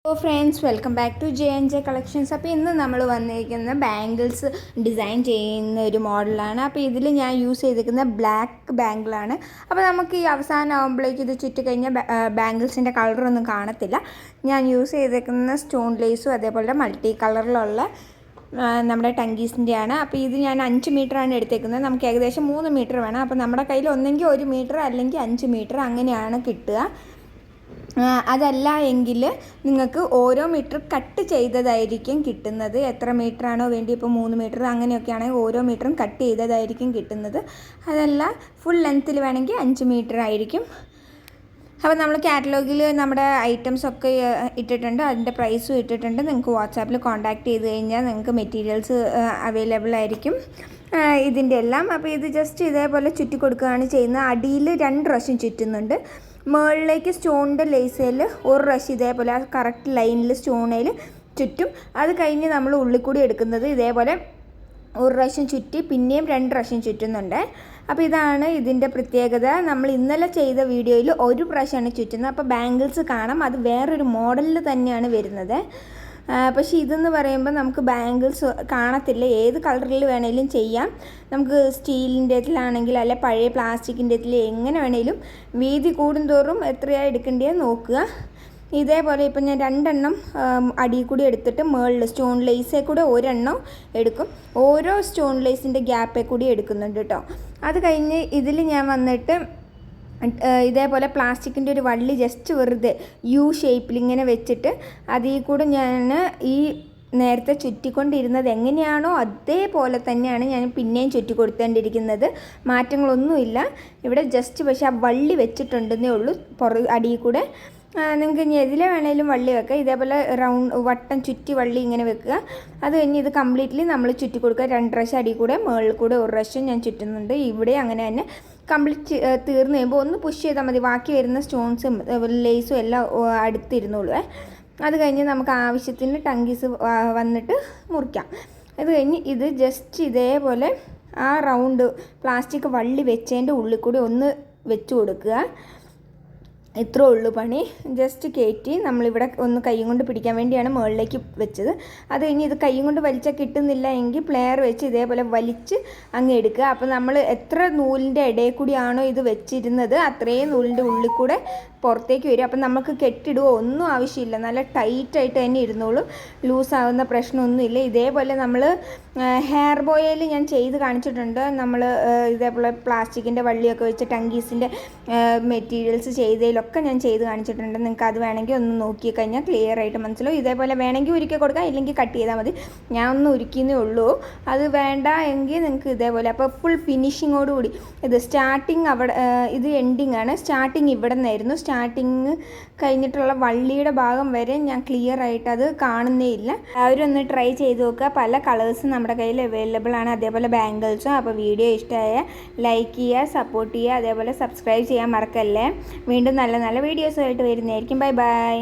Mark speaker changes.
Speaker 1: Hello friends, welcome back to J&J collections. അപ്പോൾ ഇന്ന് നമ്മൾ വന്നിരിക്കുന്ന ബാംഗിൾസ് ഡിസൈൻ ചെയ്യുന്ന ഒരു മോഡലാണ്. അപ്പോൾ ഇതിൽ ഞാൻ യൂസ് ചെയ്തിരിക്കുന്ന ബ്ലാക്ക് ബാംഗിളാണ്. അപ്പോൾ നമുക്ക് ഈ അവസാനം ആകുമ്പോഴേക്കും ഇത് ചുറ്റിക്കഴിഞ്ഞാൽ ബാംഗിൾസിൻ്റെ കളറൊന്നും കാണത്തില്ല. ഞാൻ യൂസ് ചെയ്തിരിക്കുന്ന സ്റ്റോൺ ലേസും അതേപോലെ മൾട്ടി കളറിലുള്ള നമ്മുടെ ടങ്കീസിൻ്റെയാണ്. അപ്പോൾ ഇത് ഞാൻ 5 മീറ്ററാണ് എടുത്തേക്കുന്നത്. നമുക്ക് ഏകദേശം 3 മീറ്റർ വേണം. അപ്പോൾ നമ്മുടെ കയ്യിൽ ഒന്നെങ്കിൽ 1 മീറ്റർ അല്ലെങ്കിൽ 5 മീറ്റർ അങ്ങനെയാണ് കിട്ടുക. അതല്ല എങ്കിൽ നിങ്ങൾക്ക് ഓരോ മീറ്റർ കട്ട് ചെയ്തതായിരിക്കും കിട്ടുന്നത്. എത്ര മീറ്ററാണോ വേണ്ടി, ഇപ്പോൾ 3 മീറ്റർ അങ്ങനെയൊക്കെ ആണെങ്കിൽ ഓരോ മീറ്ററും കട്ട് ചെയ്തതായിരിക്കും കിട്ടുന്നത്. അതല്ല ഫുൾ ലെങ്ത്തിൽ വേണമെങ്കിൽ 5 മീറ്റർ ആയിരിക്കും. അപ്പോൾ നമ്മൾ കാറ്റലോഗിൽ നമ്മുടെ ഐറ്റംസൊക്കെ ഇട്ടിട്ടുണ്ട്, അതിൻ്റെ പ്രൈസും ഇട്ടിട്ടുണ്ട്. നിങ്ങൾക്ക് വാട്സാപ്പിൽ കോൺടാക്റ്റ് ചെയ്ത് കഴിഞ്ഞാൽ നിങ്ങൾക്ക് മെറ്റീരിയൽസ് അവൈലബിൾ ആയിരിക്കും ഇതിൻ്റെ എല്ലാം. അപ്പോൾ ഇത് ജസ്റ്റ് ഇതേപോലെ ചുറ്റി കൊടുക്കുകയാണ് ചെയ്യുന്നത്. അടിയിൽ 2 പ്രാവശ്യം ചുറ്റുന്നുണ്ട്. മുകളിലേക്ക് സ്റ്റോണിൻ്റെ ലേസയിൽ 1 പ്രാവശ്യം ഇതേപോലെ ആ കറക്റ്റ് ലൈനിൽ സ്റ്റോണിൽ ചുറ്റും. അത് കഴിഞ്ഞ് നമ്മൾ ഉള്ളിൽ കൂടി എടുക്കുന്നത് ഇതേപോലെ 1 പ്രാവശ്യം ചുറ്റി പിന്നെയും 2 പ്രാവശ്യം ചുറ്റുന്നുണ്ട്. അപ്പോൾ ഇതാണ് ഇതിൻ്റെ പ്രത്യേകത. നമ്മൾ ഇന്നലെ ചെയ്ത വീഡിയോയിൽ 1 പ്രാവശ്യമാണ് ചുറ്റുന്നത്. അപ്പോൾ ബാംഗിൾസ് കാണാം, അത് വേറൊരു മോഡലിൽ തന്നെയാണ് വരുന്നത്. പക്ഷേ ഇതെന്ന് പറയുമ്പോൾ നമുക്ക് ബാംഗിൾസ് കാണത്തില്ല. ഏത് കളറിൽ വേണേലും ചെയ്യാം. നമുക്ക് സ്റ്റീലിൻ്റെതിലാണെങ്കിൽ അല്ലെ പഴയ പ്ലാസ്റ്റിക്കിൻ്റെതിൽ എങ്ങനെ വേണേലും വീതി കൂടുന്തോറും എത്രയാണ് എടുക്കേണ്ടത് നോക്കുക. ഇതേപോലെ ഇപ്പം ഞാൻ 2 എണ്ണം അടിയിൽ കൂടി എടുത്തിട്ട് മുകളിൽ സ്റ്റോൺ ലേസിൽ കൂടെ 1 എണ്ണം എടുക്കും. ഓരോ സ്റ്റോൺ ലേസിൻ്റെ ഗ്യാപ്പിൽ കൂടി എടുക്കുന്നുണ്ട് കേട്ടോ. അത് കഴിഞ്ഞ് ഇതിൽ ഞാൻ വന്നിട്ട് ഇതേപോലെ പ്ലാസ്റ്റിക്കിൻ്റെ ഒരു വള്ളി ജസ്റ്റ് വെറുതെ യു ഷേപ്പിൽ ഇങ്ങനെ വെച്ചിട്ട് അതിൽ കൂടെ ഞാൻ ഈ നേരത്തെ ചുറ്റിക്കൊണ്ടിരുന്നത് എങ്ങനെയാണോ അതേപോലെ തന്നെയാണ് ഞാൻ പിന്നെയും ചുറ്റി കൊടുത്തുകൊണ്ടിരിക്കുന്നത്. മാറ്റങ്ങളൊന്നുമില്ല ഇവിടെ. ജസ്റ്റ് പക്ഷേ ആ വള്ളി വെച്ചിട്ടുണ്ടെന്നേ ഉള്ളൂ അടിയിൽ കൂടെ. നിങ്ങൾക്ക് ഇനി എതിലെ വേണേലും വള്ളി വെക്കുക. ഇതേപോലെ വട്ടം ചുറ്റി വള്ളി ഇങ്ങനെ വെക്കുക. അത് കഴിഞ്ഞ് ഇത് കംപ്ലീറ്റ്ലി നമ്മൾ ചുറ്റി കൊടുക്കുക. 2 പ്രാവശ്യം അടിയിൽ കൂടെ മുകളിൽ കൂടെ 1 പ്രാവശ്യം ഞാൻ ചുറ്റുന്നുണ്ട്. ഇവിടെ അങ്ങനെ തന്നെ കംപ്ലീറ്റ് തീർന്നു കഴിയുമ്പോൾ ഒന്ന് പുഷ് ചെയ്താൽ മതി. ബാക്കി വരുന്ന സ്റ്റോൺസും ലേസും എല്ലാം അടുത്തിരുന്നുള്ളൂ. അത് കഴിഞ്ഞ് നമുക്ക് ആവശ്യത്തിന് ടങ്കീസ് വന്നിട്ട് മുറിക്കാം. അത് കഴിഞ്ഞ് ഇത് ജസ്റ്റ് ഇതേപോലെ ആ റൗണ്ട് പ്ലാസ്റ്റിക് വള്ളി വെച്ചതിൻ്റെ ഉള്ളിൽ കൂടി ഒന്ന് വെച്ച് കൊടുക്കുക. ഇത്രേ ഉള്ളൂ പണി. ജസ്റ്റ് കയറ്റി നമ്മളിവിടെ ഒന്ന് കൈ കൊണ്ട് പിടിക്കാൻ വേണ്ടിയാണ് മുകളിലേക്ക് വെച്ചത്. അത് കഴിഞ്ഞ് ഇത് കൈ കൊണ്ട് വലിച്ചാൽ കിട്ടുന്നില്ല എങ്കിൽ പ്ലെയർ വെച്ച് ഇതേപോലെ വലിച്ച് അങ്ങ് എടുക്കുക. അപ്പോൾ നമ്മൾ എത്ര നൂലിൻ്റെ ഇടയിൽ കൂടിയാണോ ഇത് വെച്ചിരുന്നത് അത്രയും നൂലിൻ്റെ ഉള്ളിൽ കൂടെ പുറത്തേക്ക് വരും. അപ്പം നമുക്ക് കെട്ടിടുകയോ ഒന്നും ആവശ്യമില്ല. നല്ല ടൈറ്റായിട്ട് തന്നെ ഇരുന്നോളൂ. ലൂസാവുന്ന പ്രശ്നമൊന്നുമില്ല. ഇതേപോലെ നമ്മൾ ഹെയർ ബോയിൽ ഞാൻ ചെയ്ത് കാണിച്ചിട്ടുണ്ട്. നമ്മൾ ഇതേപോലെ പ്ലാസ്റ്റിക്കിൻ്റെ വള്ളിയൊക്കെ വെച്ച് ടങ്കീസിൻ്റെ മെറ്റീരിയൽസ് ചെയ്തതിലൊക്കെ ഞാൻ ചെയ്ത് കാണിച്ചിട്ടുണ്ട്. നിങ്ങൾക്ക് അത് വേണമെങ്കിൽ ഒന്ന് നോക്കി കഴിഞ്ഞാൽ ക്ലിയർ ആയിട്ട് മനസ്സിലാവും. ഇതേപോലെ വേണമെങ്കിൽ ഉരുക്കി കൊടുക്കാം, ഇല്ലെങ്കിൽ കട്ട് ചെയ്താൽ മതി. ഞാൻ ഒന്ന് ഉരുക്കിയെന്നേ ഉള്ളൂ. അത് വേണ്ട എങ്കിൽ നിങ്ങൾക്ക് ഇതേപോലെ. അപ്പോൾ ഫുൾ ഫിനിഷിങ്ങോടുകൂടി ഇത് സ്റ്റാർട്ടിങ് അവിടെ, ഇത് എൻഡിങ് ആണ്. സ്റ്റാർട്ടിങ് ഇവിടെ നിന്നായിരുന്നു. സ്റ്റാർട്ടിങ് കഴിഞ്ഞിട്ടുള്ള വള്ളിയുടെ ഭാഗം വരെ ഞാൻ ക്ലിയർ ആയിട്ട് അത് കാണുന്നേ ഇല്ല. അവരൊന്ന് ട്രൈ ചെയ്ത് നോക്കുക. പല കളേഴ്സും നമ്മുടെ കയ്യിൽ അവൈലബിൾ ആണ്, അതേപോലെ ബാംഗിൾസും. അപ്പോൾ വീഡിയോ ഇഷ്ടമായ ലൈക്ക് ചെയ്യുക, സപ്പോർട്ട് ചെയ്യുക, അതേപോലെ സബ്സ്ക്രൈബ് ചെയ്യാൻ മറക്കല്ലേ. വീണ്ടും നല്ല നല്ല വീഡിയോസുമായിട്ട് വരുന്നതായിരിക്കും. Bye bye.